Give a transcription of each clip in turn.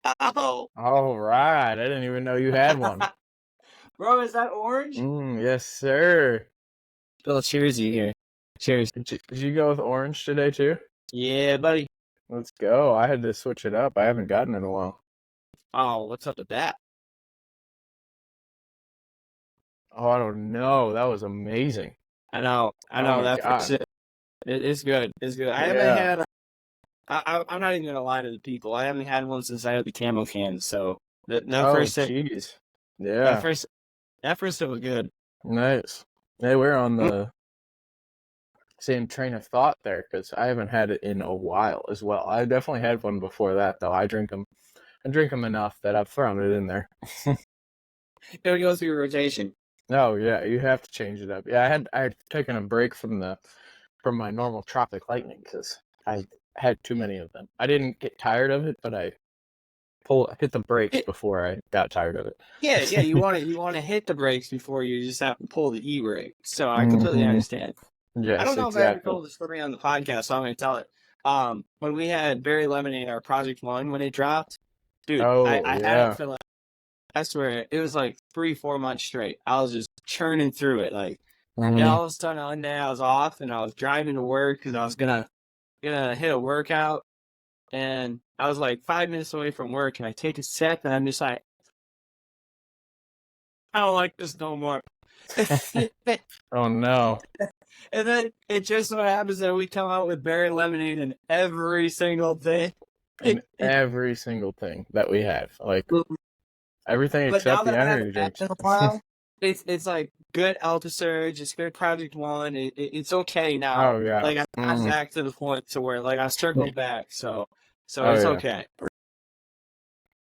Oh, All right. I didn't even know you had one. bro, is that orange? Yes, sir. Little cheersy here. Cheers. Did you go with orange today too? Yeah, buddy. Let's go. I had to switch it up. I haven't gotten it in a while. Oh, what's up with that? Oh, I don't know. That was amazing. I know. Oh my That first God. it's good. It's good. I haven't Yeah. had. I'm not even gonna lie to the people. I haven't had one since I had the camo cans. So that Oh, first jeez. that Yeah. first that first was good. Nice. Hey, we're on Mm. the same train of thought there because I haven't had it in a while as well. I definitely had one before that though. I drink them. I drink them enough that I've thrown it in there. It goes through rotation. Oh yeah, you have to change it up. Yeah, I had taken a break from my normal Tropic Lightning because I had too many of them. I didn't get tired of it, but I hit the brakes It, before I got tired of yeah. it. You want to hit the brakes before you just have to pull the e-brake. So I completely hmm understand. I Yes, don't know if I ever exactly. told the story on the podcast, so I'm going to tell it. When we had Berry Lemonade, our Project One, when it dropped, dude, Oh I had it yeah. for like, I swear, it was like 3, 4 months straight. I was just churning through it. Like, and hmm all of a sudden, one day I was off and I was driving to work because I was gonna hit a workout. And I was like 5 minutes away from work and I take a sip and I'm just like, I don't like this no more. Oh no. And then it just so happens that we come out with berry lemonade in every single thing. And every single thing that we have, like everything But now except the that I haven't energy had it drinks. in a while, it's like good Alta Surge, it's good Project One. It's okay now. Oh yeah. Like I'm hmm back to the point to where like I circled back, so Oh it's yeah. okay.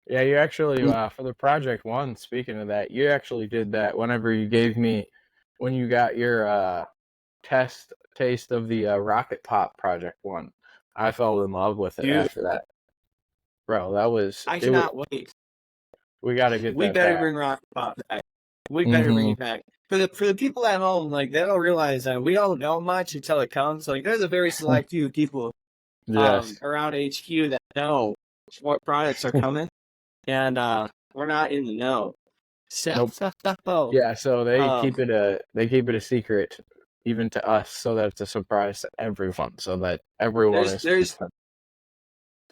Yeah, you actually for the Project One, speaking of that, you actually did that whenever you gave me when you got your test taste of the Rocket Pop Project One. I fell in love with it Dude, after that. Bro, that was I it was, cannot wait. we got to get We that better back. bring Rock Pop back. We better bring hmm it back. For the people at home, like they don't realize that we don't know much until it comes. Like there's a very select few people Yes. around HQ that know what products are coming, and we're not in the know. Nope. So, Yeah, so um, they keep it a secret even to us so that it's a surprise to everyone so that everyone there's is there's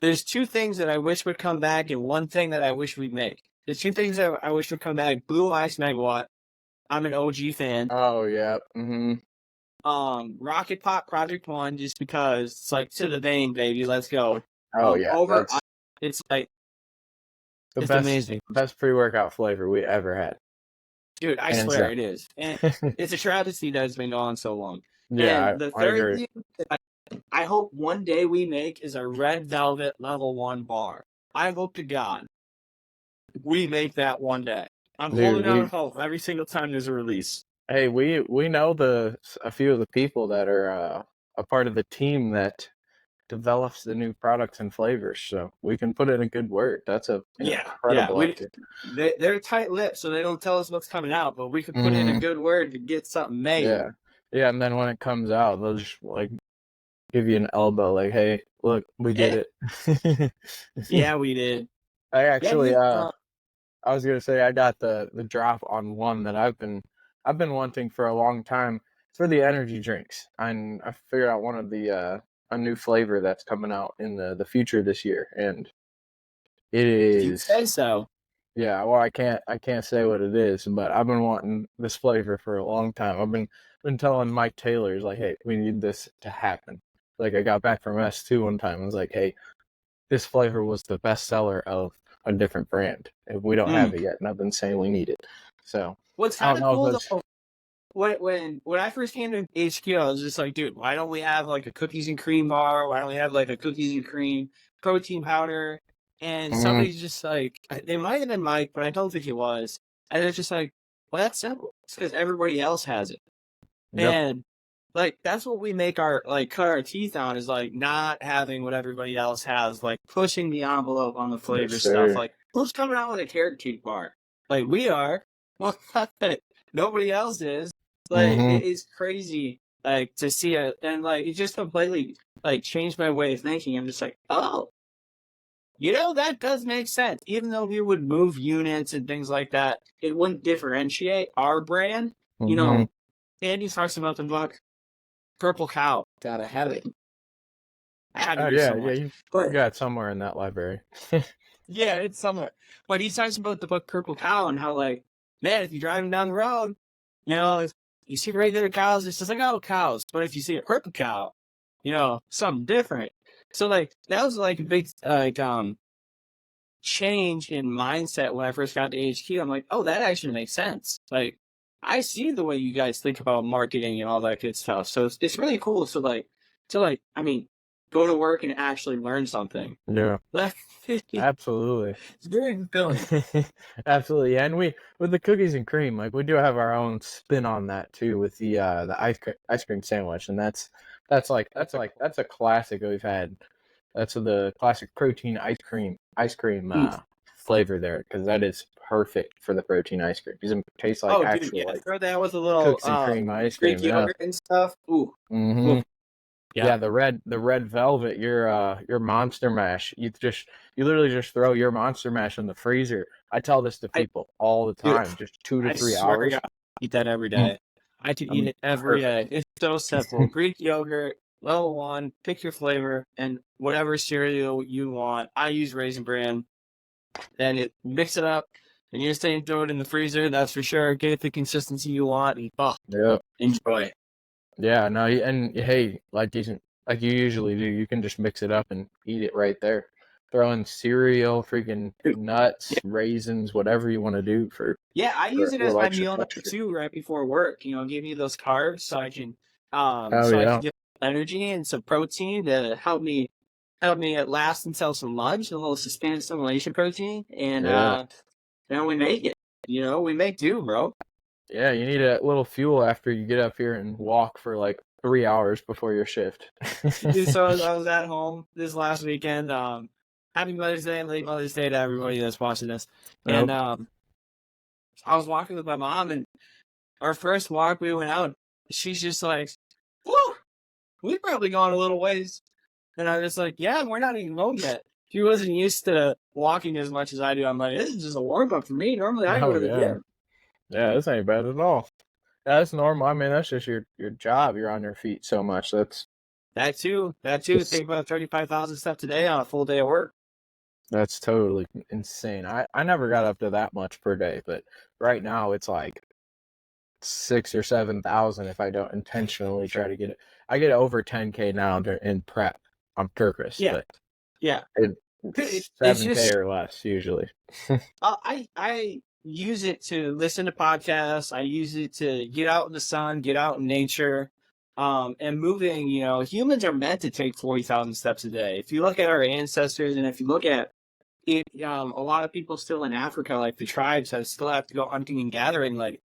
there's two things that I wish would come back, and one thing that I wish we'd make. The two things that I wish would come back: Blue Ice Megawatt. I'm an OG fan. Oh yeah. Rocket Pop Project One, just because it's like to the vein, baby. Let's go. Oh yeah. Over. That's It's like the it's best amazing, pre-workout flavor we ever had. dude. I Hands swear down. it is, and it's a travesty that it's been gone so long. Yeah, And the I third agree. thing that I hope one day we make is a red velvet level 1 bar. I hope to God we make that one day. I'm Dude, holding out hope every single time there's a release. we know a few of the people that are a part of the team that develops the new products and flavors, so we can put in a good word. That's an Yeah. incredible idea. They're tight-lipped, so they don't tell us what's coming out. But we could put in a hmm good word to get something made. Yeah, yeah, and then when it comes out, they'll just like give you an elbow, like, "Hey, look, we Eh, did it." yeah, we did. I Yeah, actually, you. I was gonna say I got the drop on one that I've been wanting for a long time. It's for the energy drinks, and I figured out one of the a new flavor that's coming out in the future this year, and it If you is say so. yeah. Well, I can't say what it is, but I've been wanting this flavor for a long time. Been telling Mike Taylor's like, hey, we need this to happen. Like I got back from S2 one time. I was like, hey, this flavor was the best seller of a different brand. If we don't have Mm. it yet, and I've been saying we need it. So What's I kind don't of know if cool that's though, when I first came to HQ, I was just like, dude, why don't we have like a cookies and cream bar? Why don't we have like a cookies and cream protein powder? And mm, somebody's just like, they might have been Mike, but I don't think it was. And it's just like, well, that's simple. It's because everybody else has it. yep, And like that's what we make our like cut our teeth on is like not having what everybody else has, like pushing the envelope on the yes flavor stuff. sir. Like who's coming out with a carrot cake bar? Like we are. Well, nobody else is. Like hmm it is crazy. Like to see it, and like it just completely like changed my way of thinking. I'm just like, oh, That does make sense. Even though we would move units and things like that, it wouldn't differentiate our brand. Mm-hmm. Andy talks about the book Purple Cow. God, I have it. I had it Oh here yeah, somewhere. yeah, you But got it somewhere in that library. yeah, it's somewhere. But he talks about the book Purple Cow and how, like, man, if you're driving down the road, you see regular cows, it's just like, oh, cows. But if you see a purple cow, something different. So, like, that was, like, a big, change in mindset when I first got to HQ. I'm like, oh, that actually makes sense. Like, I see the way you guys think about marketing and all that good stuff. So it's really cool. So, I mean, go to work and actually learn something. Yeah, It's absolutely. very fulfilling. Absolutely, yeah. And we with the cookies and cream, like we do have our own spin on that too with the ice cream sandwich, and that's a classic that we've had. That's the classic protein ice cream flavor there because that is perfect for the protein ice cream. Because it tastes like Oh, dude, actual yeah. like Throw that with a little cookies and cream ice Greek cream. Yeah. yogurt and stuff. Ooh, Mm-hmm. ooh, yeah. Yeah, the red velvet, your monster mash. You literally just throw your monster mash in the freezer. I tell this to I, people all the dude, time, just two to I three swear to hours. God, I eat that every Mm, day. I could eat it every perfect. day. It's so simple. Greek yogurt, level one, pick your flavor, and whatever cereal you want. I use Raisin Bran. Then mix it up, and you just throw it in the freezer. That's for sure. Get it the consistency you want, and Yeah. enjoy. Yeah, no, and hey, like you usually do, you can just mix it up and eat it right there. Throw in cereal, freaking nuts, Yeah, raisins, whatever you want to do yeah. I for use a it as little my extra meal number texture. two right before work. Give me those carbs Oh so I can yeah, get energy and some protein to help me last until some lunch, a little sustained assimilation protein, and yeah, then we make it. We make do, bro. yeah. You need a little fuel after you get up here and walk for like 3 hours before your shift. Dude, so I was at home this last weekend. Happy Mother's Day and late Mother's Day to everybody that's watching this. And Nope. I was walking with my mom, and our first walk we went out. She's just like, "Whoa, we've probably gone a little ways." And I was just like, "Yeah, we're not even home yet." She wasn't used to walking as much as I do. I'm like, "This is just a warm up for me. Normally, I go Oh to the yeah, gym." yeah. This ain't bad at all. Yeah, that's normal. I mean, that's just your job. You're on your feet so much. That too. That's Take about 35,000 steps a day on a full day of work. That's totally insane. I never got up to that much per day, but right now it's like 6 or 7 thousand if I don't intentionally try to get it. I get over 10K now in prep on purpose, Yeah, but yeah. it's It's 7K just or less usually. I use it to listen to podcasts. I use it to get out in the sun, get out in nature, and moving. Humans are meant to take 40,000 steps a day. If you look at our ancestors, and if you look at it, a lot of people still in Africa, like the tribes that still have to go hunting and gathering, like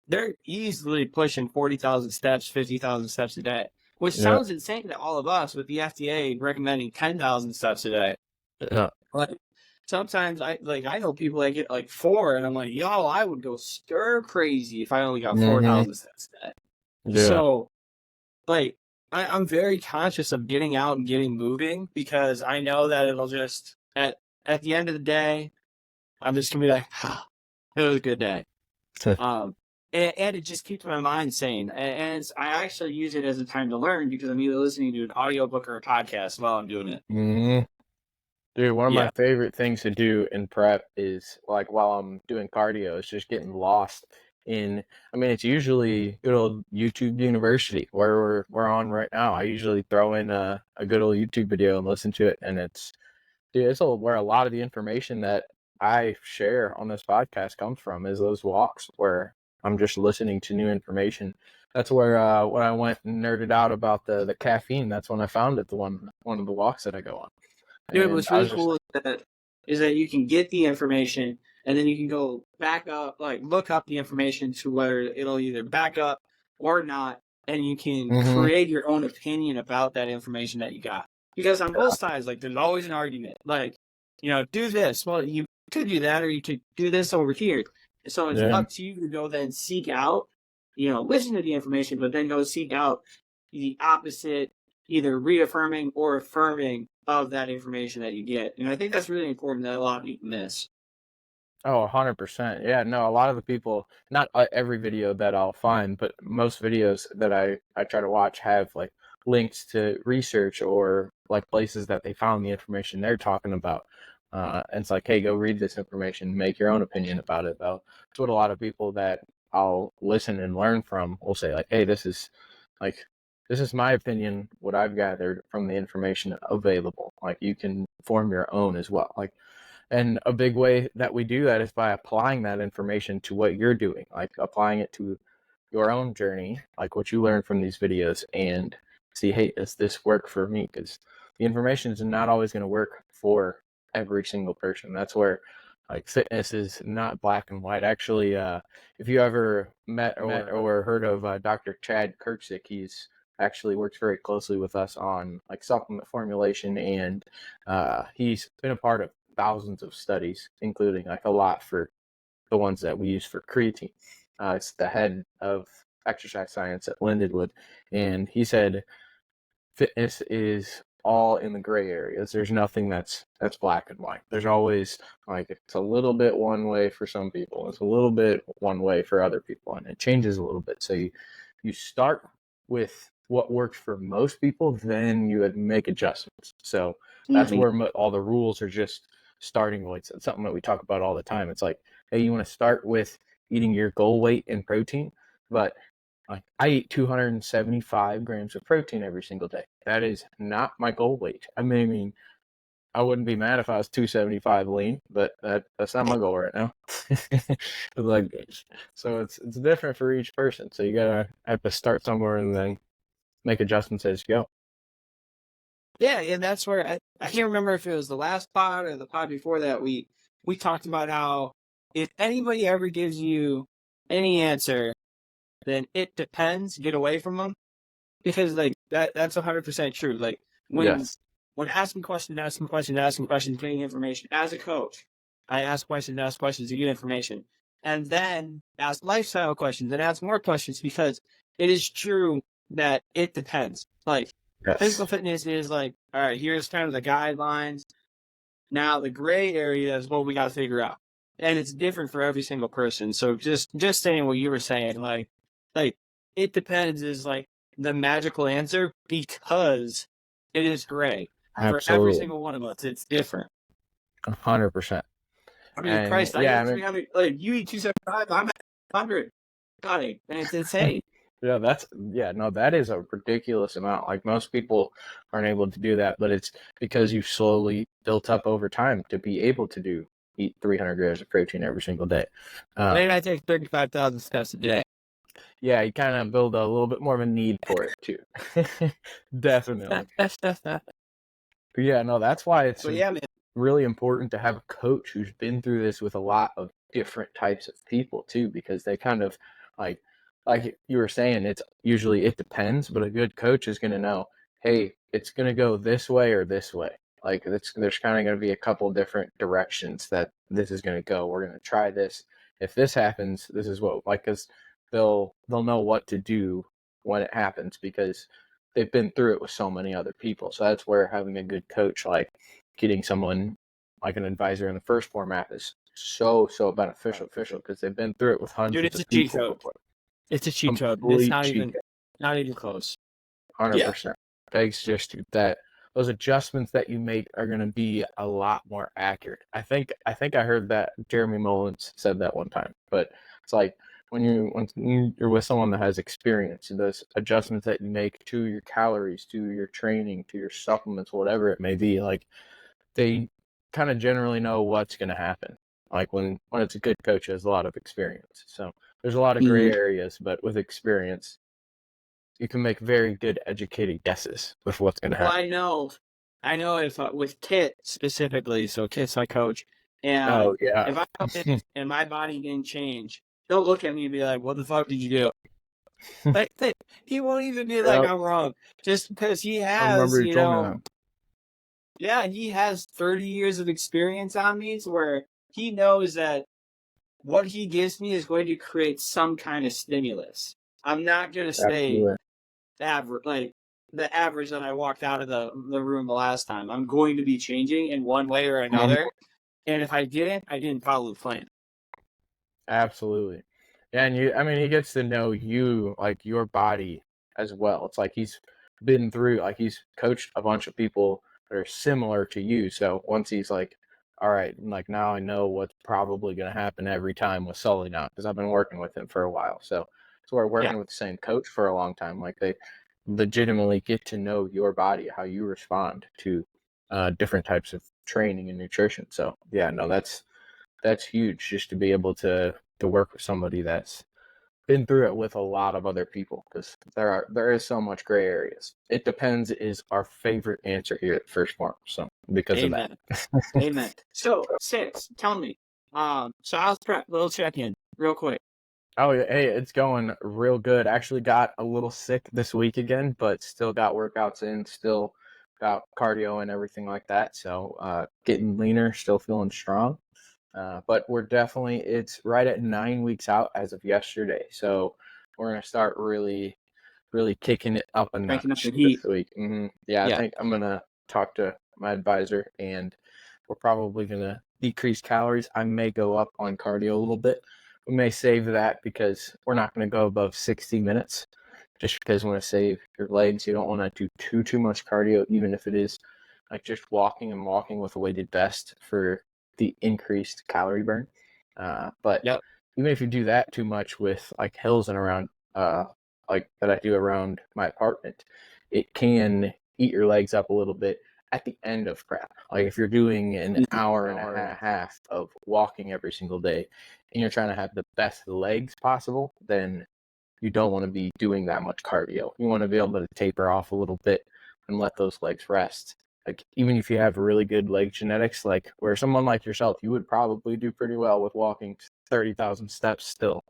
they're easily pushing 40,000 steps, 50,000 steps a day, which Yeah. sounds insane to all of us. With the FDA recommending 10,000 steps a day. Yeah. Like sometimes I know people that get like 4, and I'm like, yo, I would go stir crazy if I only got Hmm. 4,000 steps a day. Yeah. So like I'm very conscious of getting out and getting moving because I know that it'll just at the end of the day, I'm just gonna be like, ah, it was a good day. Um, and it just keeps my mind sane. And I actually use it as a time to learn because I'm either listening to an audiobook or a podcast while I'm doing it. Hmm. Dude, one of my Yeah. favorite things to do in prep is like while I'm doing cardio, is just getting lost in. I mean, it's usually good old YouTube University where we're on right now. I usually throw in a good old YouTube video and listen to it, and it's where a lot of the information that I share on this podcast comes from is those walks where I'm just listening to new information. That's where when I went and nerded out about the caffeine, that's when I found it, the one of the walks that I go on. Dude, And what's I really was just cool is that you can get the information and then you can go back up, like look up the information to where it'll either back up or not, and you can mm-hmm. create your own opinion about that information that you got. Because on both sides, like there's always an argument. Like, do this. Well, you could do that, or you could do this over here. So it's Yeah. up to you to go then seek out, listen to the information, but then go seek out the opposite, either reaffirming or affirming of that information that you get. And I think that's really important that a lot of people miss. Oh, 100%. Yeah, no, a lot of the people, not every video that I'll find, but most videos that I try to watch have like links to research or like places that they found the information they're talking about. And it's like, hey, go read this information, make your own opinion about it, though. It's what a lot of people that I'll listen and learn from will say, like, hey, like, this is my opinion, what I've gathered from the information available. Like, you can form your own as well. Like, and a big way that we do that is by applying that information to what you're doing, like applying it to your own journey, like what you learn from these videos, and see, hey, does this work for me? Because the information is not always going to work for every single person. That's where like fitness is not black and white. Actually, if you ever met or heard of Dr. Chad Kirksick, he's actually works very closely with us on like supplement formulation, and he's been a part of thousands of studies, including like a lot for the ones that we use for creatine. It's the head of exercise science at Lindenwood, and he said fitness is all in the gray areas. There's nothing that's black and white. There's always like it's a little bit one way for some people, it's a little bit one way for other people, and it changes a little bit. So you start with what works for most people, then you would make adjustments. So that's where all the rules are just starting weights. It's something that we talk about all the time. It's like, hey, you want to start with eating your goal weight in protein, but like I eat 275 grams of protein every single day. That is not my goal weight. I mean, I wouldn't be mad if I was 275 lean, but that's not my goal right now. Like, so it's different for each person. So you gotta have to start somewhere and then make adjustments as you go. Yeah, and that's where I can't remember if it was the last pod or the pod before that we talked about how if anybody ever gives you any answer, then it depends. Get away from them, because like that's 100% true. Like when Yes, asking questions, getting information as a coach, I ask questions to get information, and then ask lifestyle questions and ask more questions, because it is true that it depends. Like physical yes, fitness is like, all right, here's kind of the guidelines. Now the gray area is what we got to figure out, and it's different for every single person. So just saying what you were saying, like it depends is like the magical answer, because it is gray for every absolutely, single one of us. It's different. 100%. I mean, And Christ, I yeah, I eat mean, 300. Like you eat 275, I'm at 100. God, and it's insane. yeah, no, that is a ridiculous amount. Like most people aren't able to do that, but it's because you've slowly built up over time to be able to eat 300 grams of protein every single day. Maybe I take 35,000 steps a day. Yeah, you kind of build a little bit more of a need for it too. Definitely. But yeah, no, that's why it's But yeah, man. really important to have a coach who's been through this with a lot of different types of people too, because they kind of like you were saying, it's usually it depends, but a good coach is going to know, hey, it's going to go this way or this way. Like there's kind of going to be a couple different directions that this is going to go. We're going to try this. If this happens, this is what, like, because they'll know what to do when it happens, because they've been through it with so many other people. So that's where having a good coach, like getting someone like an advisor in the first format, is so beneficial because they've been through it with Dude, hundreds it's of a cheat people code. before. It's a cheat code. It's Complete cheat, not even close. Yeah. 100%. Thanks, just that those adjustments that you make are going to be a lot more accurate. I think I heard that Jeremy Mullins said that one time, but it's like when you're with someone that has experience, those adjustments that you make to your calories, to your training, to your supplements, whatever it may be, like they kind of generally know what's going to happen. Like when it's a good coach who has a lot of experience. So there's a lot of gray areas, but with experience, you can make very good educated guesses with what's going to Well, happen. I know if with Kit specifically, so Kit's my coach, and Oh yeah. if I come in and my body didn't change, he'll look at me and be like, "What the fuck did you do?" Like he won't even be like, Yep. "I'm wrong," just because he I has, remember you told me that. yeah, he has 30 years of experience on these, where he knows that what he gives me is going to create some kind of stimulus. I'm not gonna stay Absolutely. average, like the average that I walked out of the room the last time. I'm going to be changing in one way or another. And if I didn't follow the plan. Absolutely. Yeah, and I mean, he gets to know you, like your body as well. It's like he's been through, like he's coached a bunch of people that are similar to you. So once he's like, all right, like now I know what's probably going to happen every time with Sully now because I've been working with him for a while. So we're Yeah. working with the same coach for a long time. Like they legitimately get to know your body, how you respond to different types of training and nutrition. So yeah, no, that's huge just to be able to work with somebody that's been through it with a lot of other people because there is so much gray areas. It depends is our favorite answer here at First Form. So because of that. Amen. Amen. So, Six, tell me. So I was prep, little check-in, real quick. Oh yeah, hey, it's going real good. Actually got a little sick this week again, but still got workouts in, still got cardio and everything like that. So getting leaner, still feeling strong. But we're definitely, it's right at 9 weeks out as of yesterday. So we're going to start really, really kicking it up a Cranking up notch the heat. this week. Yeah, I Yeah. think I'm going to talk to my advisor and we're probably going to decrease calories. I may go up on cardio a little bit. We may save that because we're not going to go above 60 minutes just because we want to save your legs. You don't want to do too much cardio, even if it is like just walking and walking with a weighted vest for the increased calorie burn. But Yep. even if you do that too much with like hills and around, like that I do around my apartment, it can eat your legs up a little bit at the end of prep. Like if you're doing an hour and a half of walking every single day and you're trying to have the best legs possible, then you don't want to be doing that much cardio. You want to be able to taper off a little bit and let those legs rest. Like even if you have really good leg genetics, like where someone like yourself, you would probably do pretty well with walking 30,000 steps still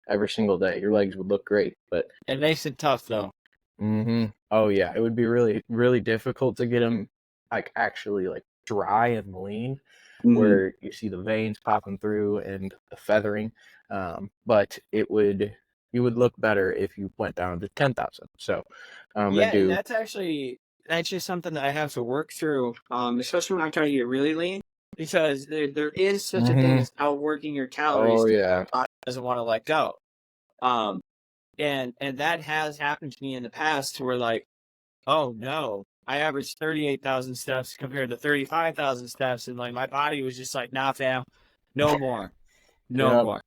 every single day. Your legs would look great, but It makes it tough, though. oh yeah, it would be really, really difficult to get them like actually like dry and lean, where you see the veins popping through and the feathering. But you would look better if you went down to 10,000. So I Yeah, and do. that's actually something that I have to work through, especially when I'm trying to get really lean, because there is such a thing as outworking your calories Oh that yeah. your body doesn't want to let go. Um, and that has happened to me in the past, where like, oh no, I averaged 38,000 steps compared to 35,000 steps, and like my body was just like, nah, fam, no more, no Yep. more.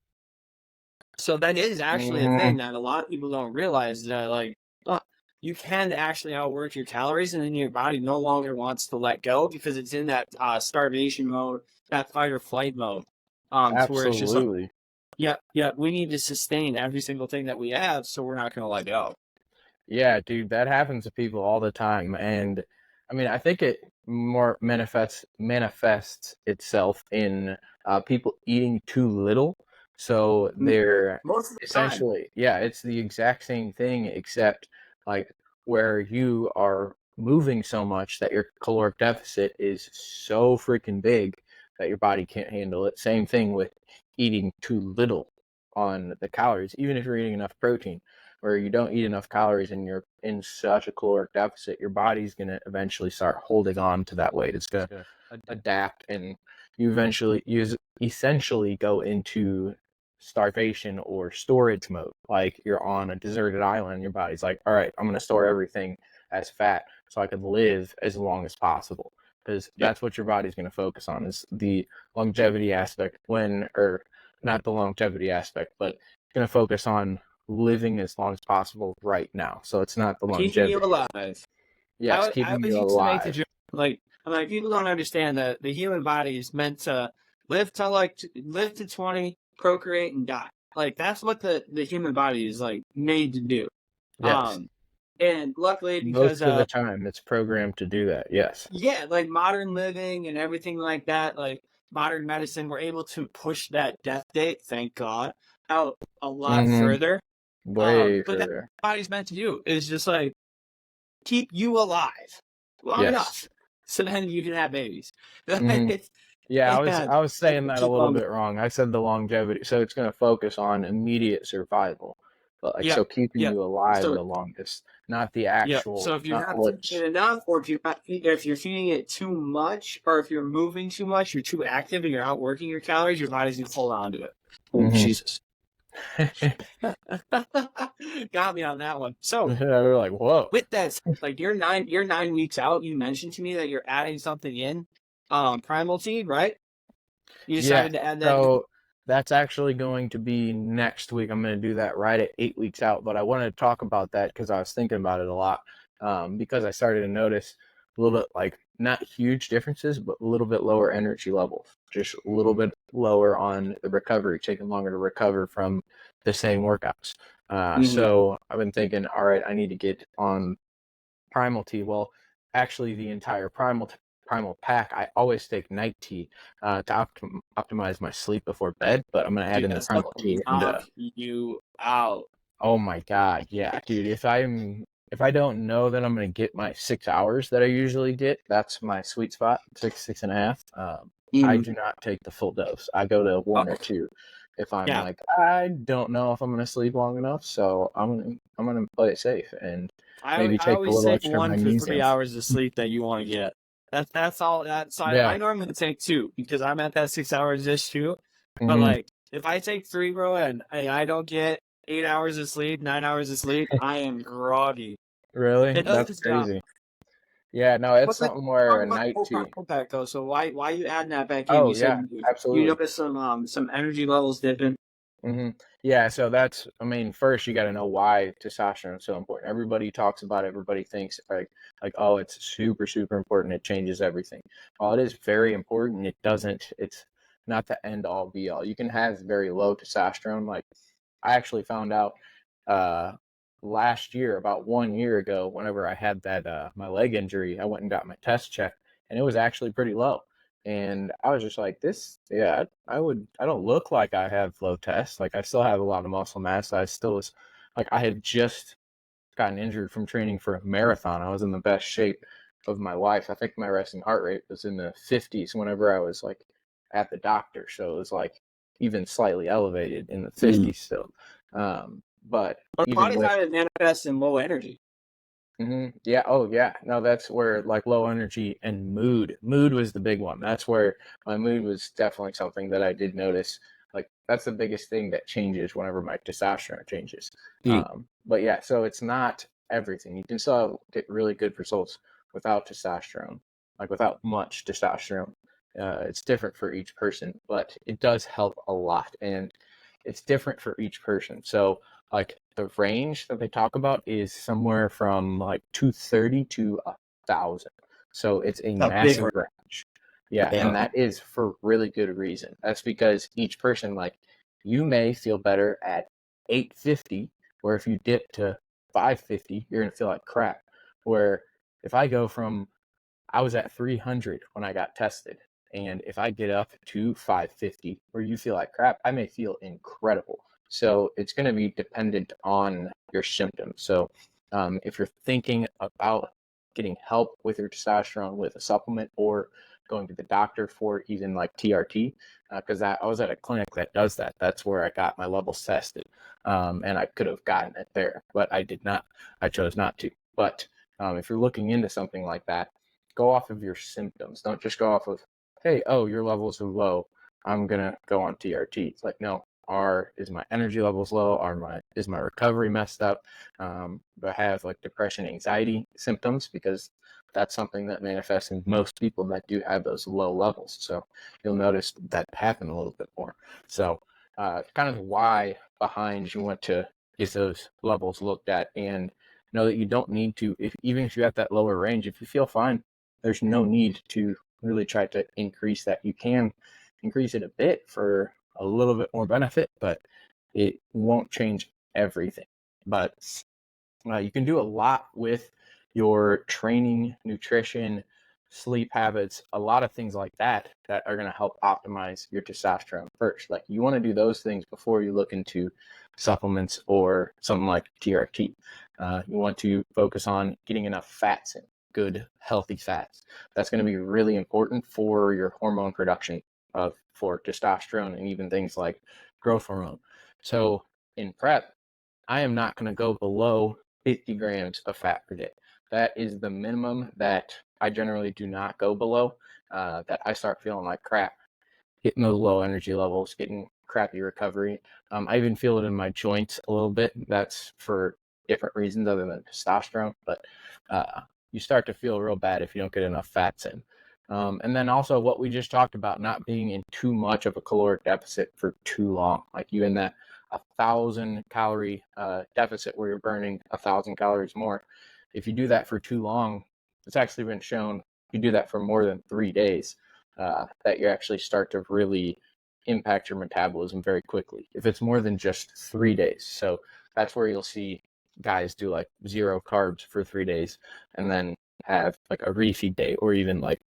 So that is actually a thing that a lot of people don't realize, that like, uh, you can actually outwork your calories, and then your body no longer wants to let go because it's in that starvation mode, that fight or flight mode, to where it's just like, Absolutely. yeah, yeah, we need to sustain every single thing that we have, so we're not going to let go. Yeah, dude, that happens to people all the time. And I mean, I think it more manifests itself in people eating too little. So they're Most of the time. essentially, yeah, it's the exact same thing, except like where you are moving so much that your caloric deficit is so freaking big that your body can't handle it. Same thing with eating too little on the calories, even if you're eating enough protein where you don't eat enough calories and you're in such a caloric deficit, your body's going to eventually start holding on to that weight. It's going to adapt and you essentially go into starvation or storage mode. Like you're on a deserted island, your body's like, all right, I'm going to store everything as fat so I can live as long as possible. Because Yep. that's what your body's going to focus on is the longevity aspect or not the longevity aspect, but it's going to focus on living as long as possible right now. So it's not the Keeping you longevity. alive. Yes, I keeping always you used to make the alive. joke, like, I'm like, people don't understand that the human body is meant to live to 20, procreate, and die. Like that's what the human body is like made to do. Yes. Um, and luckily, because Most of the time it's programmed to do that. Yes. yeah, like modern living and everything like that, like modern medicine, we're able to push that death date, thank God, out a lot Mm-hmm. further. Way But that's further. what the body's meant to do, is just like keep you alive long Yes. enough so then you can have babies. Mm-hmm. It's, Yeah, and I was saying that a keep little on. bit wrong. I said the longevity. So it's going to focus on immediate survival but like, Yeah, so keeping yeah. you alive So the longest, not the yeah. So actual, if you're not not feeding it what's. enough, or if you're feeding it too much, or if you're moving too much, you're too active, and you're outworking your calories, your body's gonna hold on to it. Oh Mhm. Jesus! Got me on that one. So We're like, whoa. with that, like you're 9 weeks out. You mentioned to me that you're adding something in, primal seed, right? You Yeah, decided to add that in. so that's actually going to be next week. I'm going to do that right at 8 weeks out. But I wanted to talk about that because I was thinking about it a lot. Because I started to notice a little bit, like, not huge differences, but a little bit lower energy levels, just a little bit lower on the recovery, taking longer to recover from the same workouts. So I've been thinking, all right, I need to get on primal tea. Well, actually, the entire primal pack. I always take night tea to optimize my sleep before bed, but I'm gonna add Dude, in the that stuff primal will tea. And knock you out. oh my god, yeah, dude. If I don't know that I'm gonna get my 6 hours that I usually get, that's my sweet spot, 6.5. I do not take the full dose. I go to Oh, 1 or 2. If I'm yeah, like, I don't know if I'm gonna sleep long enough, so I'm gonna play it safe and maybe I take a always little take extra one for magnesium. 3 hours of sleep that you want to get. That's all. So Yeah. I normally take two because I'm at that 6 hours dish too. But Hmm. like, if I take three, bro, and I don't get 8 hours of sleep, 9 hours of sleep, I am groggy. Really? It does That's its job. crazy. Yeah, no, it's But let's something where talk a about the night whole tea. whole pack though. So why you adding that back in? Oh You said yeah, you absolutely. noticed some energy levels dipping. Yeah, so that's, I mean, first you got to know why testosterone is so important. Everybody talks about it, everybody thinks like, oh, it's super, super important. It changes everything. While it is very important, it's not the end all be all. You can have very low testosterone. Like, I actually found out uh last year, about 1 year ago, whenever I had that my leg injury, I went and got my test checked, and it was actually pretty low. And I was just like, this, yeah, I don't look like I have low tests. Like, I still have a lot of muscle mass. I still was, like, I had just gotten injured from training for a marathon. I was in the best shape of my life. I think my resting heart rate was in the 50s whenever I was like at the doctor. So it was like even slightly elevated in the 50s still. But But a lot even of with, times it manifests in low energy. yeah, oh yeah, no, that's where, like, low energy and mood was the big one. That's where my mood was definitely something that I did notice. Like, that's the biggest thing that changes whenever my testosterone changes. But yeah, so it's not everything. You can still get really good results without testosterone, like without much testosterone. It's different for each person, but it does help a lot, and it's different for each person. So, like, the range that they talk about is somewhere from like 230 to 1,000. So it's a A big massive range. Yeah, and yeah. that is for really good reason. That's because each person, like, you may feel better at 850, where if you dip to 550, you're gonna feel like crap. Where if I go from, I was at 300 when I got tested, and if I get up to 550, where you feel like crap, I may feel incredible. So it's going to be dependent on your symptoms. So if you're thinking about getting help with your testosterone with a supplement, or going to the doctor for even like TRT, because I was at a clinic that does that. That's where I got my levels tested, and I could have gotten it there, but I did not. I chose not to. But if you're looking into something like that, go off of your symptoms. Don't just go off of, hey, oh, your levels are low, I'm gonna go on TRT. It's like, no, is my energy levels low? Is my recovery messed up? Do I have like depression, anxiety symptoms? Because that's something that manifests in most people that do have those low levels. So you'll notice that happen a little bit more. So kind of why behind you want to get those levels looked at, and know that you don't need to, even if you're at that lower range, if you feel fine, there's no need to really try to increase that. You can increase it a bit for a little bit more benefit, but it won't change everything. But you can do a lot with your training, nutrition, sleep habits, a lot of things like that that are going to help optimize your testosterone first. Like, you want to do those things before you look into supplements or something like TRT. You want to focus on getting enough fats in, good, healthy fats. That's going to be really important for your hormone production for testosterone and even things like growth hormone. So in prep, I am not going to go below 50 grams of fat per day. That is the minimum that I generally do not go below, that I start feeling like crap, hitting those low energy levels, getting crappy recovery. I even feel it in my joints a little bit. That's for different reasons other than testosterone, but you start to feel real bad if you don't get enough fats in. And then also what we just talked about, not being in too much of a caloric deficit for too long, like you in that 1,000 calorie deficit where you're burning 1,000 calories more. If you do that for too long, it's actually been shown you do that for more than 3 days, that you actually start to really impact your metabolism very quickly. If it's more than just 3 days. So that's where you'll see guys do like 0 carbs for 3 days and then have like a refeed day or even like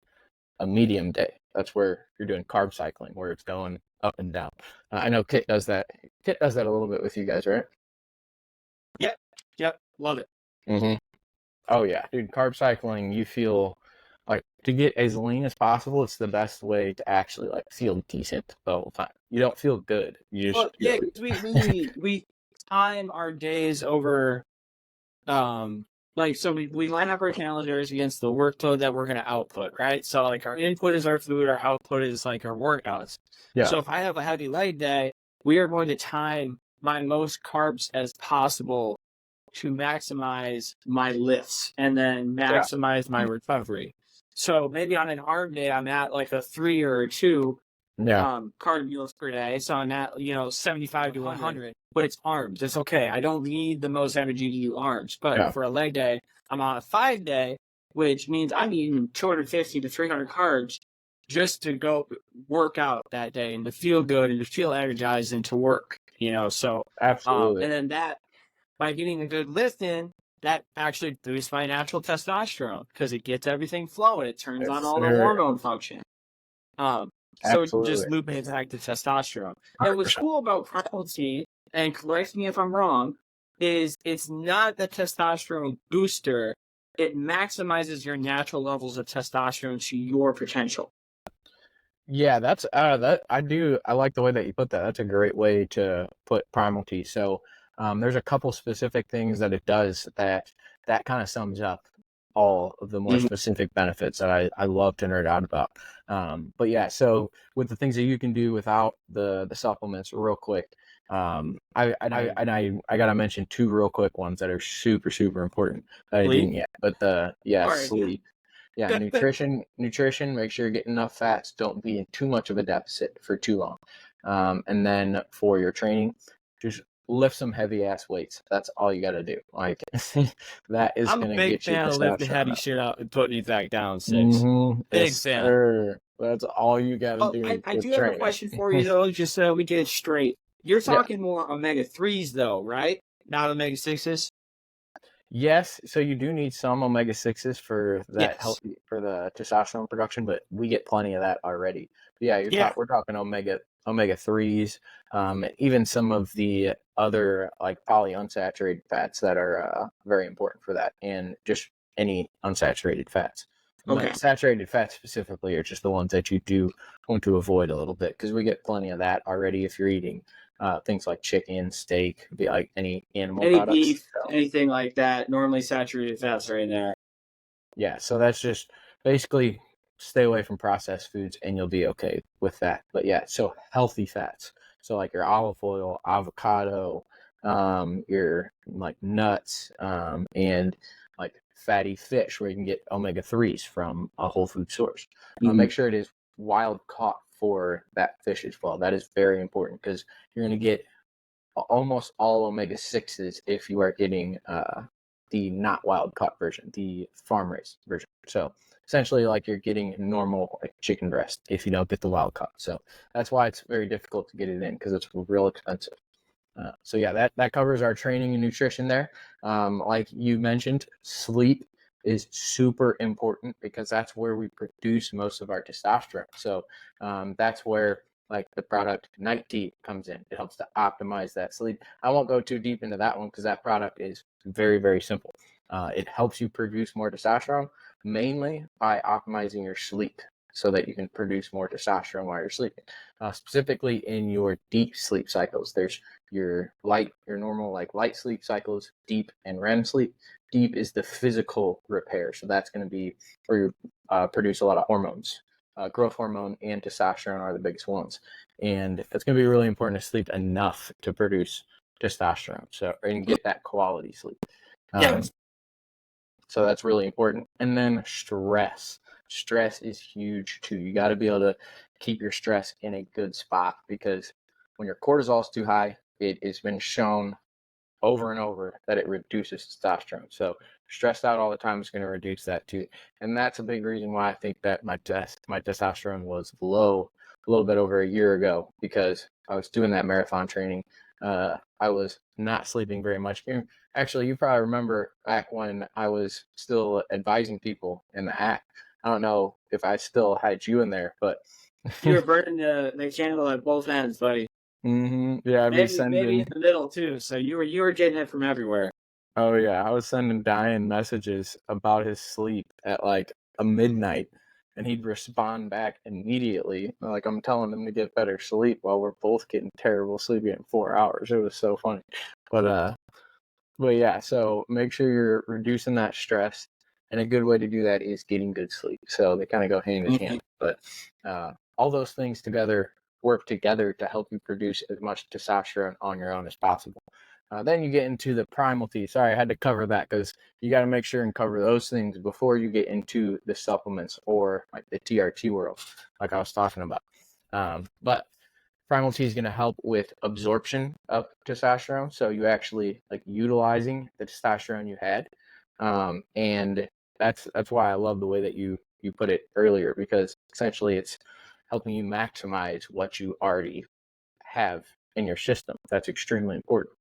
a medium day. That's where you're doing carb cycling, where it's going up and down. I know Kit does that. Kit does that a little bit with you guys, right? Yep, love it. Mm-hmm. Oh yeah, dude. Carb cycling, you feel like to get as lean as possible. It's the best way to actually like feel decent the whole time. You don't feel good. You just Well, yeah, 'cause we time our days over, like, so we line up our calendars against the workload that we're going to output, right? So like our input is our food, our output is like our workouts. yeah, So if I have a heavy leg day, we are going to time my most carbs as possible to maximize my lifts and then maximize my recovery. So maybe on an arm day, I'm at like a 3 or a 2 yeah, carb meals per day. So I'm at, 75 to 100, but it's arms. It's okay. I don't need the most energy to do arms. But yeah. for a leg day, I'm on a 5 day, which means I'm eating 250 to 300 carbs just to go work out that day and to feel good and to feel energized and to work, So, Absolutely. and then that, by getting a good lift in, that actually boosts my natural testosterone because it gets everything flowing. It turns on all the hormone function. So Absolutely. just loop it back to testosterone. And what's 100%. cool about primality, and correct me if I'm wrong, is it's not the testosterone booster. It maximizes your natural levels of testosterone to your potential. Yeah, that's that I like the way that you put that. That's a great way to put primal T. So there's a couple specific things that it does that kind of sums up all of the more Mhm. specific benefits that I love to nerd out about. But yeah, so with the things that you can do without the supplements, real quick. I gotta mention 2 real quick ones that are super super important that I Sleep? didn't yet. But All right. sleep. Yeah, nutrition, make sure you're getting enough fats. Don't be in too much of a deficit for too long. And then for your training, just lift some heavy ass weights. That's all you got to do. Like that is I'm a going to big get you fan of lifting heavy testosterone up. shit out and putting it back down 6. Big Yes, fan. sir. That's all you got to Oh, do I with do have a training. question for you though, just so we get it straight. You're Yeah. talking more omega-3s though, right? Not omega-6s? Yes, so you do need some omega-6s for that Yes. healthy for the testosterone production, but we get plenty of that already. But yeah, Yeah. we're talking omega-3s, even some of the other like polyunsaturated fats that are very important for that, and just any unsaturated fats. Okay. But saturated fats specifically are just the ones that you do want to avoid a little bit because we get plenty of that already if you're eating things like chicken, steak, be like any animal Any products. beef, anything like that, normally saturated fats are in there. Yeah, so that's just basically stay away from processed foods and you'll be okay with that. But yeah, so healthy fats. So like your olive oil, avocado, your like nuts, and like fatty fish where you can get omega-3s from a whole food source. Make sure it is wild caught for that fish as well. That is very important because you're going to get almost all omega-6s if you are getting the not wild caught version, the farm raised version. So essentially like you're getting normal like chicken breast if you don't get the wild caught. So that's why it's very difficult to get it in because it's real expensive. So yeah, that covers our training and nutrition there. Like you mentioned, sleep is super important because that's where we produce most of our testosterone. So that's where like the product Night T comes in. It helps to optimize that sleep. I won't go too deep into that one because that product is very, very simple. It helps you produce more testosterone mainly by optimizing your sleep. so that you can produce more testosterone while you're sleeping. Specifically in your deep sleep cycles, there's your normal like light sleep cycles, deep and REM sleep. Deep is the physical repair, so that's going to be where you produce a lot of hormones. Growth hormone and testosterone are the biggest ones, and it's going to be really important to sleep enough to produce testosterone, so and get that quality sleep. So that's really important. And then stress. Stress is huge too. You got to be able to keep your stress in a good spot, because when your cortisol is too high, it has been shown over and over that it reduces testosterone. So stressed out all the time is going to reduce that too. And that's a big reason why I think that my testosterone was low a little bit over a year ago, because I was doing that marathon training. I was not sleeping very much. Actually, you probably remember back when I was still advising people in the hack. I don't know if I still had you in there, but You were burning the candle at both ends, buddy. Yeah, I'd be Maybe in the middle too. So you were getting it from everywhere. Oh yeah, I was sending Diane messages about his sleep at like a midnight, and he'd respond back immediately. Like, I'm telling him to get better sleep while we're both getting terrible sleep in 4 hours. It was so funny. But yeah, so make sure you're reducing that stress, and a good way to do that is getting good sleep. So they kind of go hand in hand. But all those things together work together to help you produce as much testosterone on your own as possible. Then you get into the primal T. Sorry, I had to cover that because you got to make sure and cover those things before you get into the supplements or like the TRT world, like I was talking about. But primal T is going to help with absorption of testosterone, so you actually like utilizing the testosterone you had, and that's why I love the way that you put it earlier, because essentially it's helping you maximize what you already have in your system. That's extremely important.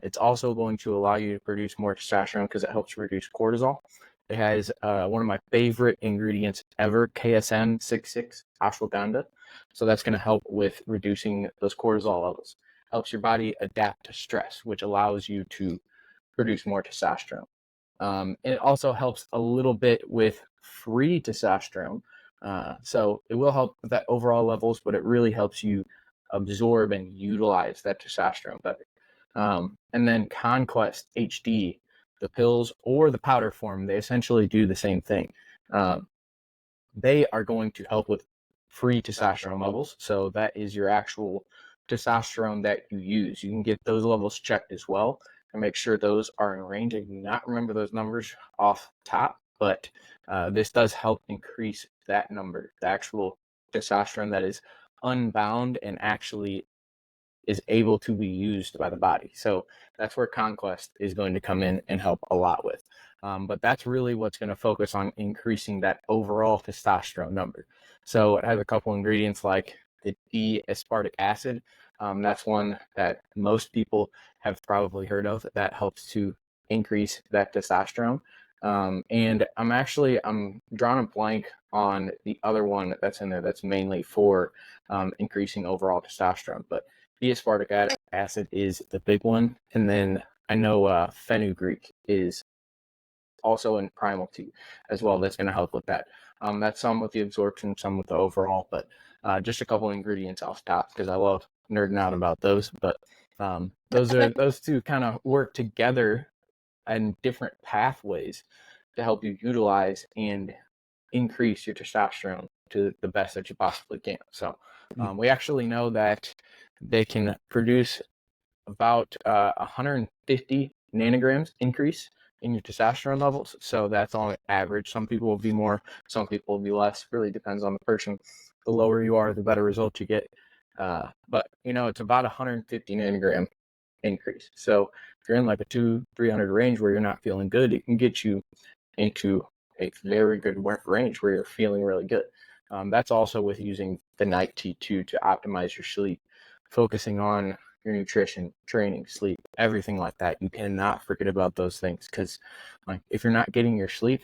It's also going to allow you to produce more testosterone because it helps reduce cortisol. It has one of my favorite ingredients ever, KSN 66 ashwagandha. So that's going to help with reducing those cortisol levels. Helps your body adapt to stress, which allows you to produce more testosterone. And it also helps a little bit with free testosterone. So it will help with that overall levels, but it really helps you absorb and utilize that testosterone better. And then Conquest HD, the pills or the powder form, they essentially do the same thing. They are going to help with free testosterone levels. So that is your actual testosterone that you use. You can get those levels checked as well and make sure those are in range. I do not remember those numbers off top, but this does help increase that number, the actual testosterone that is unbound and actually is able to be used by the body. So that's where Conquest is going to come in and help a lot with. But that's really what's going to focus on increasing that overall testosterone number. So it has a couple ingredients like the D-aspartic acid. That's one that most people have probably heard of, that helps to increase that testosterone. And I'm drawing a blank on the other one that's in there that's mainly for increasing overall testosterone. But D-aspartic acid is the big one. And then I know fenugreek is also in primal T as well. That's going to help with that. That's some with the absorption, some with the overall, but just a couple ingredients off top because I love nerding out about those. But those two kind of work together in different pathways to help you utilize and increase your testosterone to the best that you possibly can. So we actually know that they can produce about 150 nanograms increase in your testosterone levels. So that's on average. Some people will be more, some people will be less. Really depends on the person. The lower you are, the better results you get. But it's about 150 nanogram increase. So if you're in like a 200-300 range where you're not feeling good, it can get you into a very good range where you're feeling really good. That's also with using the night T2 to optimize your sleep, focusing on your nutrition, training, sleep, everything like that. You cannot forget about those things, because like if you're not getting your sleep,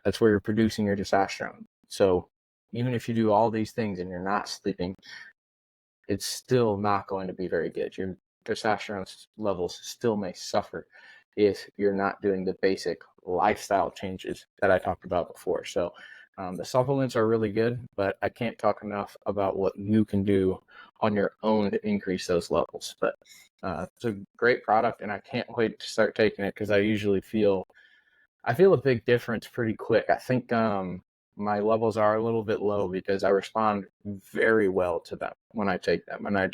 that's where you're producing your testosterone. So even if you do all these things and you're not sleeping, it's still not going to be very good. Your testosterone levels still may suffer if you're not doing the basic lifestyle changes that I talked about before. So The supplements are really good, but I can't talk enough about what you can do on your own to increase those levels. But it's a great product, and I can't wait to start taking it because I feel a big difference pretty quick. I think my levels are a little bit low because I respond very well to them when I take them, and I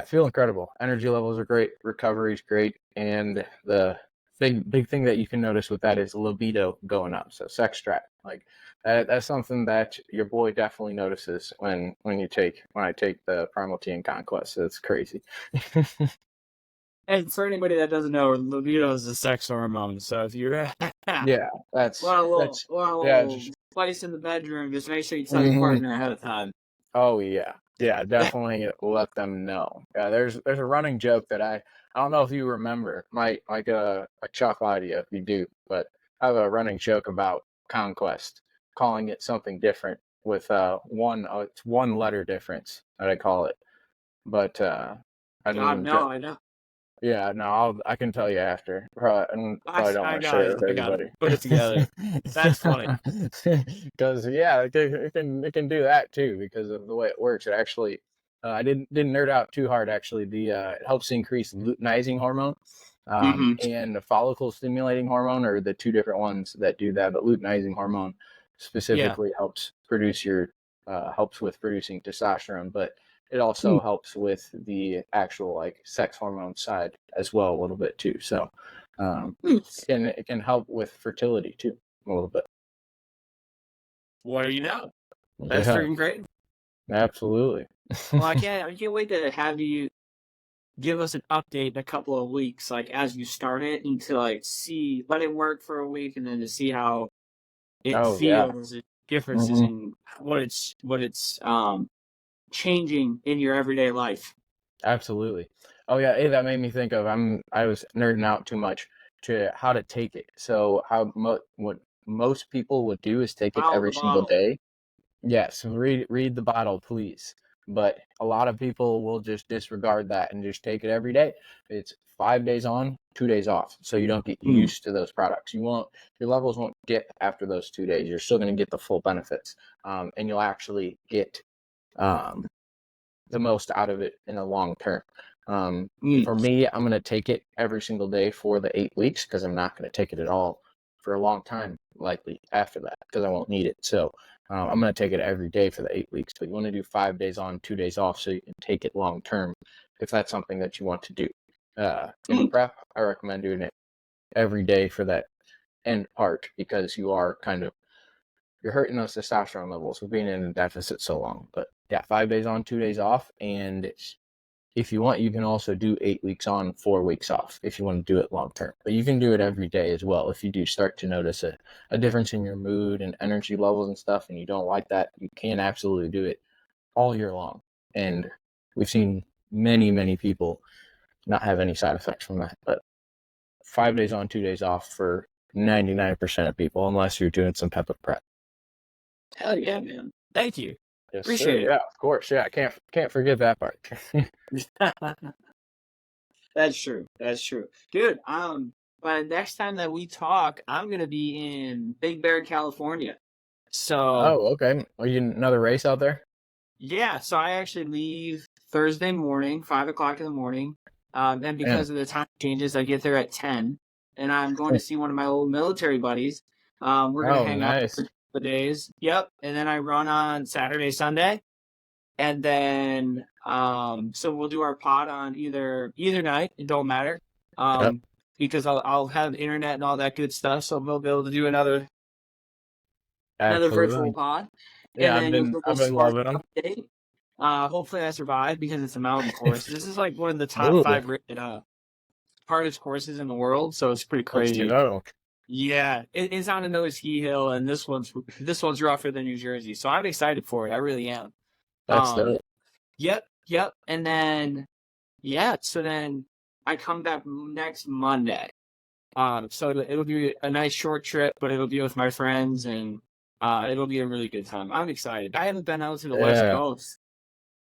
feel incredible. Energy levels are great, recovery is great, and the big thing that you can notice with that is libido going up. So sex drive, like that's something that your boy definitely notices when I take the Primal Tea and Conquest. So it's crazy. And for anybody that doesn't know, libido is a sex hormone. So if you're Yeah, want a little, that's want a yeah. little spice in the bedroom, just make sure you tell your Mhm. partner ahead of time. Oh yeah, yeah, definitely let them know. Yeah, there's a running joke that I don't know if you remember, might like a chuck idea if you do, but I have a running joke about Conquest, calling it something different with it's one letter difference that I call it, but I God, didn't. no, I know. Yeah, no, I can tell you after. Probably don't I want to got share it. it with I got it. everybody. Put it together. That's funny. Because yeah, it can do that too because of the way it works. It actually, I didn't nerd out too hard. Actually, it helps increase luteinizing hormone, Mm-hmm. and the follicle stimulating hormone are the two different ones that do that. But luteinizing hormone Yeah. specifically helps with producing testosterone, but it also helps with the actual like sex hormone side as well a little bit too. So it can help with fertility too a little bit. What do you know? That's Yeah, freaking great. absolutely. Well, I can't wait to have you give us an update in a couple of weeks, like as you start it, and to like let it work for a week, and then to see how it Oh yeah. feels, and differences hmm in what it's changing in your everyday life. Absolutely. Oh yeah, hey, that made me think of I was nerding out too much to how to take it. So what most people would do is take it Follow the every single bottle. day. Yes, read the bottle, please. But a lot of people will just disregard that and just take it every day. It's 5 days on, 2 days off, so you don't get Mhm. used to those products. Your levels won't dip after those 2 days. You're still going to get the full benefits, and you'll actually get um, the most out of it in the long term. For me, I'm going to take it every single day for the 8 weeks because I'm not going to take it at all for a long time, likely after that, because I won't need it. So I'm going to take it every day for the 8 weeks. But you want to do 5 days on, 2 days off so you can take it long term if that's something that you want to do. In prep, I recommend doing it every day for that end part because you're hurting those testosterone levels with being in a deficit so long. But yeah, 5 days on, 2 days off. And if you want, you can also do 8 weeks on, 4 weeks off if you want to do it long term. But you can do it every day as well. If you do start to notice a difference in your mood and energy levels and stuff, and you don't like that, you can absolutely do it all year long. And we've seen many, many people not have any side effects from that. But 5 days on, 2 days off for 99% of people, unless you're doing some pep prep. Hell yeah, man! Thank you. Yes, sir. Appreciate Yeah, of course. Yeah, I can't forget that part. it. That's true. That's true, dude. By the next time that we talk, I'm gonna be in Big Bear, California. So Oh, okay. Are you another race out there? yeah, so I actually leave Thursday morning, 5 o'clock in the morning. And Yeah. because of the time changes, I get there at 10. And I'm going to see one of my old military buddies. We're gonna Oh, hang out for nice. the days. Yep. And then I run on Saturday, Sunday. And then so we'll do our pod on either night, it don't matter. Yep. Because I'll have internet and all that good stuff, so we'll be able to do another virtual Absolutely. pod. And Yeah, I've then you'll been get a I've been Spartan loving them. update. Hopefully I survive because it's a mountain course. This is like one of the top Ooh, five rated hardest courses in the world, so it's pretty let's crazy. go. Yeah, it's on another ski hill, and this one's rougher than New Jersey, so I'm excited for it. I really am. That's Um, dope. yep, and then so then I come back next Monday. So it'll be a nice short trip, but it'll be with my friends, and it'll be a really good time. I'm excited. I haven't been out to the West Yeah. Coast.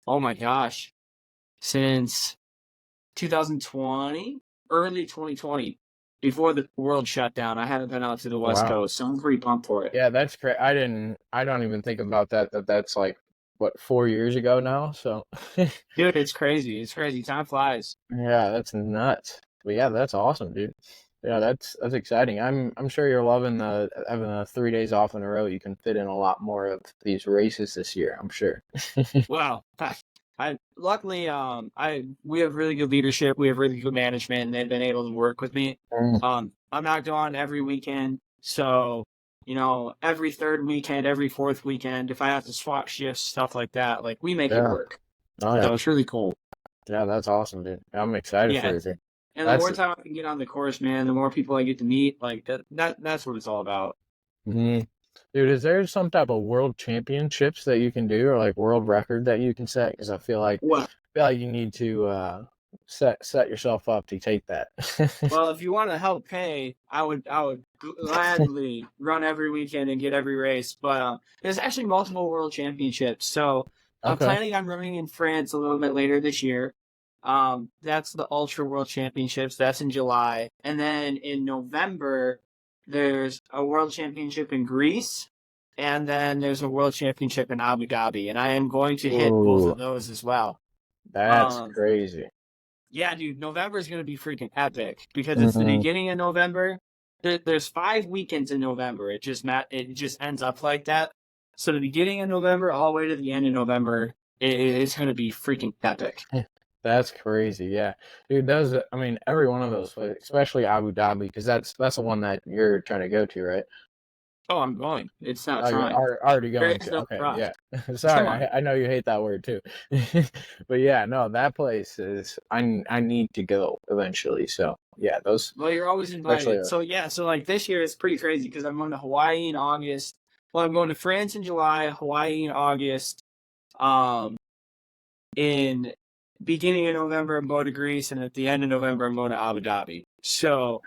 Oh my gosh, since 2020, early 2020. before the world shut down. I haven't been out to the West Wow. Coast, so I'm pretty pumped for it. Yeah, that's great. I don't even think about that. That's like what 4 years ago now. So Dude, it's crazy. It's crazy. Time flies. yeah, that's nuts. But yeah, that's awesome, dude. Yeah, that's exciting. I'm sure you're loving the having 3 days off in a row. You can fit in a lot more of these races this year. I'm sure. Well, I luckily we have really good leadership. We have really good management, and they've been able to work with me. Mm, I'm not gone every weekend, so every third weekend, every fourth weekend, if I have to swap shifts, stuff like that, like we make it yeah. work. Oh yeah. So it's really cool. Yeah, that's awesome, dude. I'm excited for Yeah, you, dude. and the That's more time I can get on the course, man, the more people I get to meet. Like that's what it's all about. mhm. Dude, is there some type of world championships that you can do or like world record that you can set? Because Well, I feel like you need to set yourself up to take that. well, if you want to help pay, I would gladly run every weekend and get every race. But there's actually multiple world championships, so I'm Okay. planning on running in France a little bit later this year. That's the Ultra World Championships. That's in July, and then in November there's a World Championship in Greece, and then there's a World Championship in Abu Dhabi, and I am going to hit both Ooh, of those as well. that's Um, crazy. yeah, dude, November is going to be freaking epic because it's the Hmm. beginning of November. There's 5 weekends in November. It just ends up like that. So the beginning of November all the way to the end of November, it's going to be freaking epic. That's crazy. Yeah, dude. Those. I mean, every one of those, especially Abu Dhabi, because that's the one that you're trying to go to, right? Oh, I'm going. It's not Oh, you're trying. already There going is to. no Okay, try. yeah. Come Sorry, on. I know you hate that word too. But yeah, no, that place is. I need to go eventually. So yeah, those Well, you're always especially. invited. So yeah, so like this year it's pretty crazy because I'm going to Hawaii in August. Well, I'm going to France in July, Hawaii in August. Um, in beginning of November, I'm going to Greece, and at the end of November, I'm going to Abu Dhabi. So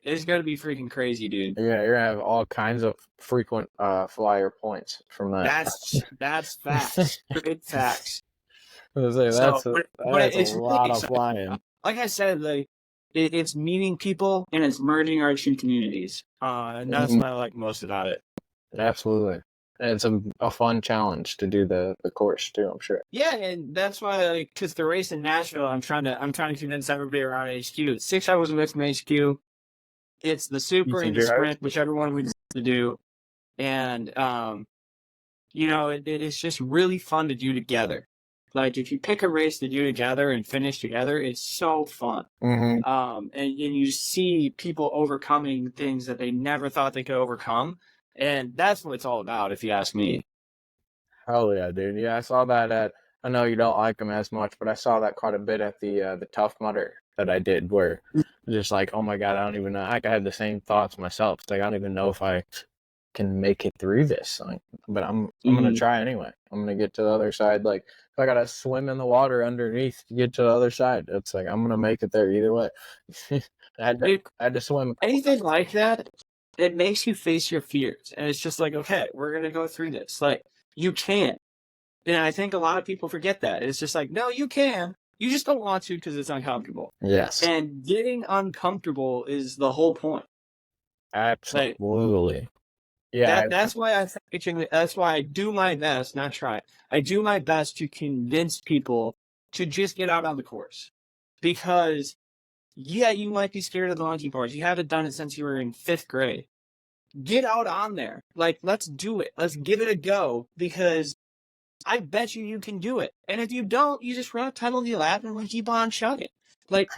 it's gonna be freaking crazy, dude. Yeah, you're gonna have all kinds of frequent flyer points from that. That's facts, great facts. I was gonna say, So, but that's a it's really lot of exciting. flying. Like I said, like it's meeting people and it's merging our two communities. And that's Mhm. what I like most about it. Absolutely. And it's a fun challenge to do the course too, I'm sure. Yeah, and that's why, like, because the race in Nashville, I'm trying to convince everybody around HQ. It's 6 hours away from HQ. It's the You super can and the drive? sprint, whichever one we decide to do. And it's just really fun to do together. Like if you pick a race to do together and finish together, it's so fun. Mm-hmm. And you see people overcoming things that they never thought they could overcome, and that's what it's all about, if you ask me. Hell yeah, dude. Yeah, I saw that at. I know you don't like them as much, but I saw that quite a bit at the Tough Mudder that I did, where just like, oh my god, I don't even know. Like, I had the same thoughts myself. It's like I don't even know if I can make it through this. Like, but I'm gonna Mhm. try anyway. I'm gonna get to the other side. Like, if I gotta swim in the water underneath to get to the other side, it's like I'm gonna make it there either way. I Dude, I had to swim. anything like that, it makes you face your fears, and it's just like, okay, we're gonna go through this. Like you can, and I think a lot of people forget that. It's just like, no, you can. You just don't want to because it's uncomfortable. Yes, And getting uncomfortable is the whole point. Like absolutely. Yeah, that's why that's why I do my best, not try. I do my best to convince people to just get out on the course. Because yeah, you might be scared of the monkey bars. You haven't done it since you were in 5th grade. Get out on there. Like, let's do it. Let's give it a go because I bet you can do it. And if you don't, you just run a penalty lap and we keep on chugging. Like,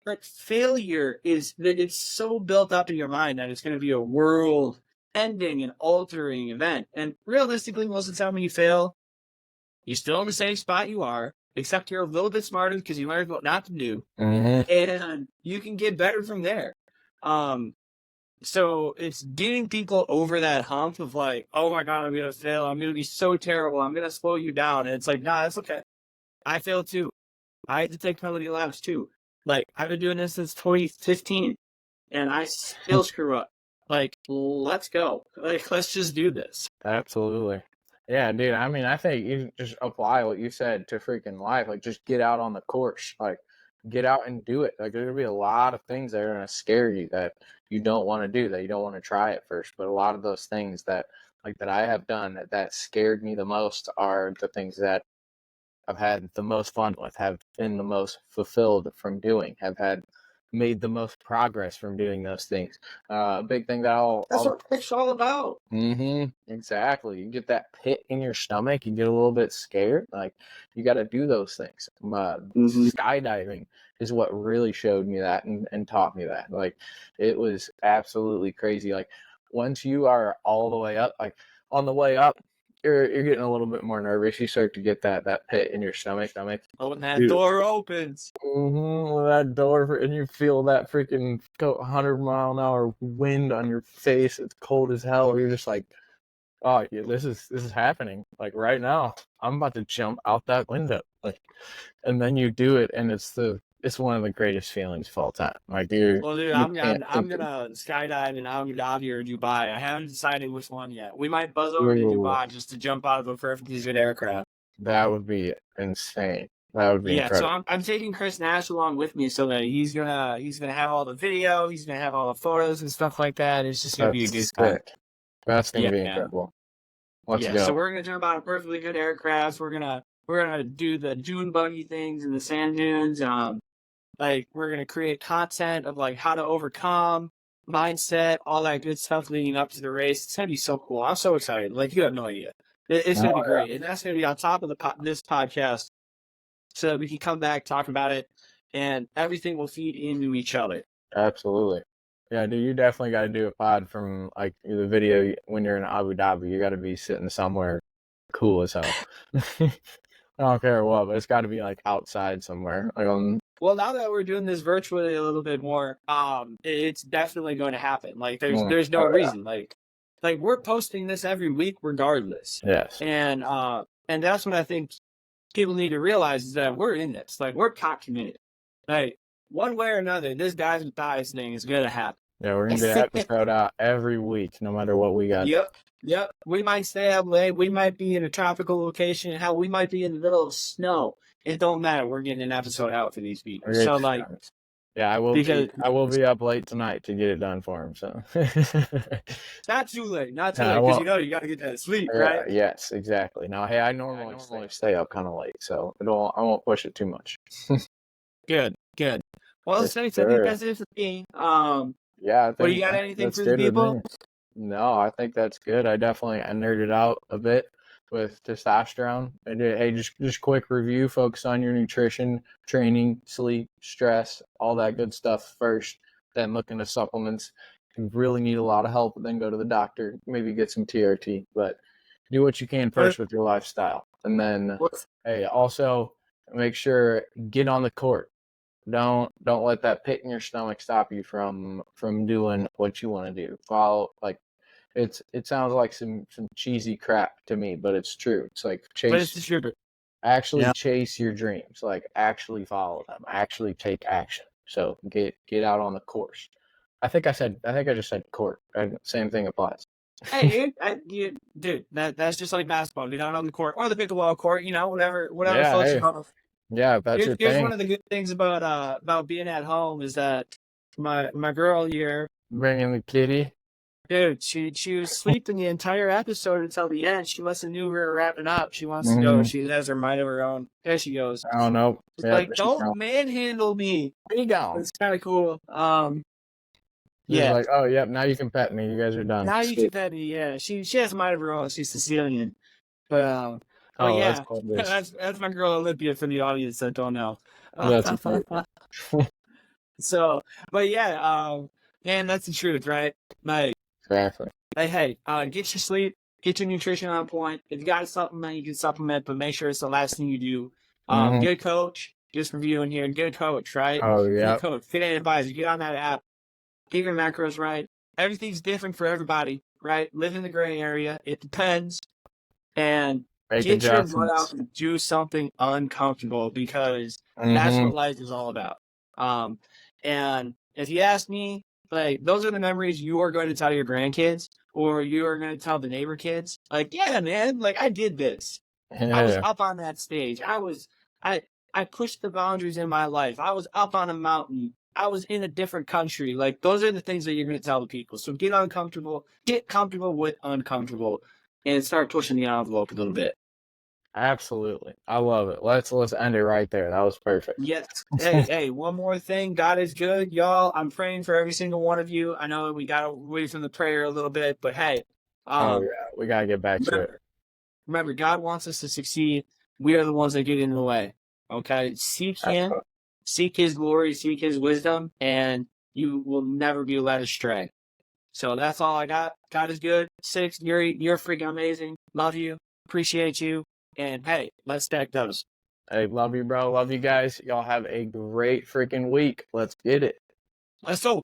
like failure is that it's so built up in your mind that it's going to be a world ending and altering event. And realistically, most of the time when you fail, you're still in the same spot you are, except you're a little bit smarter because you learned what not to do. mm-hmm. And you can get better from there. Um, so it's getting people over that hump of like, oh my God, I'm going to fail. I'm going to be so terrible. I'm going to slow you down. And it's like, nah, that's okay. I failed too. I had to take penalty laps too. Like, I've been doing this since 2015 and I still screw up. Like, let's go. Like, let's just do this. Absolutely. Yeah, dude. I mean, I think you just apply what you said to freaking life. Like, just get out on the course. Like, get out and do it. Like there's gonna be a lot of things that are gonna scare you that you don't want to do, that you don't want to try at first. But a lot of those things that I have done that scared me the most are the things that I've had the most fun with, have been the most fulfilled from doing, have had made the most progress from doing those things. A big thing that That's what it's all about. exactly. You get that pit in your stomach, you get a little bit scared. Like you got to do those things. Skydiving is what really showed me that and taught me that. Like it was absolutely crazy. Like once you are all the way up, like on the way up, you're getting a little bit more nervous. You start to get that pit in your stomach. Oh, when that door opens. When that door, and you feel that freaking 100-mile-an-hour wind on your face. It's cold as hell. You're just like, oh yeah, this is happening. Like right now, I'm about to jump out that window. Like, and then you do it, and it's one of the greatest feelings of all time. Like dude, I'm gonna skydive in Abu Dhabi or Dubai. I haven't decided which one yet. We might buzz over to Dubai just to jump out of a perfectly good aircraft. That would be insane. That would be incredible. So I'm taking Chris Nash along with me, so that he's gonna have all the video, he's gonna have all the photos and stuff like that. It's just gonna be a good time. That's gonna be incredible. Let's go. So we're gonna jump out of perfectly good aircrafts. We're gonna do the dune buggy things in the sand dunes. Like we're gonna create content of like how to overcome, mindset, all that good stuff leading up to the race. It's gonna be so cool. I'm so excited. Like you have no idea. It's gonna be great, and that's gonna be on top of this podcast, so that we can come back, talk about it, and everything will feed into each other. Absolutely. Yeah, dude, you definitely got to do a pod from like the video when you're in Abu Dhabi. You got to be sitting somewhere cool as hell. I don't care what, but it's got to be like outside somewhere. Like well, now that we're doing this virtually a little bit more, it's definitely going to happen. Like there's no reason. Like we're posting this every week regardless. Yes. And that's what I think people need to realize is that we're in this. Like we're cock committed. Like one way or another, this guys with thighs thing is gonna happen. Yeah, we're gonna get an episode out every week, no matter what we got. Yep. We might stay up late. We might be in a tropical location. Hell, we might be in the middle of snow. It don't matter. We're getting an episode out for these people. So like, yeah, I will be up late tonight to get it done for him. So not too late, because you got to get that sleep, right? Yes, exactly. Now, hey, I normally stay up kind of late, so I won't push it too much. Good. Well, I think that's it for me. Yeah. What do you got? Anything for the people? No, I think that's good. I nerded out a bit with testosterone. Hey, just quick review. Focus on your nutrition, training, sleep, stress, all that good stuff first. Then look into supplements. If you really need a lot of help, then go to the doctor. Maybe get some TRT. But do what you can first with your lifestyle. And then, hey, also make sure get on the court. Don't let that pit in your stomach stop you from doing what you want to do. Follow it sounds like some cheesy crap to me, but it's true. It's like chase your dreams. Like actually follow them. Actually take action. So get out on the course. I think I just said court. Same thing applies. Hey, dude, that's just like basketball. Get out on the court or the pickleball court. Whatever floats your boat. Yeah, that's your thing. Here's one of the good things about being at home is that my girl here bringing the kitty. Dude, she was sleeping the entire episode until the end. She must have knew we were wrapping up. She wants to go. She has her mind of her own. There she goes. I don't know. Like, don't manhandle me. There you go. It's kind of cool. Yeah. Like, oh, yep. Now you can pet me. You guys are done. Now you can pet me. Yeah. She has a mind of her own. She's Sicilian. But yeah, that's my girl Olympia for the audience that don't know. So, but yeah, man, that's the truth, right? Like. Exactly. Hey, get your sleep, get your nutrition on point. If you got to supplement, you can supplement, but make sure it's the last thing you do. Good coach, just reviewing here. Good coach, right? Oh, yeah. Good coach, fit and advisor. Get on that app. Keep your macros right. Everything's different for everybody, right? Live in the gray area. It depends. And get your butt out and do something uncomfortable because that's what life is all about. And if you ask me, like, those are the memories you are going to tell your grandkids or you are going to tell the neighbor kids. Like, yeah, man, like, I did this. I was up on that stage. I I pushed the boundaries in my life. I was up on a mountain. I was in a different country. Like, those are the things that you're going to tell the people. So get comfortable with uncomfortable, and start pushing the envelope a little bit. Absolutely. I love it. Let's end it right there. That was perfect. Yes. Hey, one more thing. God is good, y'all. I'm praying for every single one of you. I know we got away from the prayer a little bit, but hey, Oh yeah, we gotta get back to it. remember, God wants us to succeed. We are the ones that get in the way. Okay? Seek Him, seek His glory, seek His wisdom, and you will never be led astray. So that's all I got. God is good. Six, you're freaking amazing. Love you. Appreciate you. And hey, let's stack those. Hey, love you, bro. Love you guys. Y'all have a great freaking week. Let's get it. Let's go.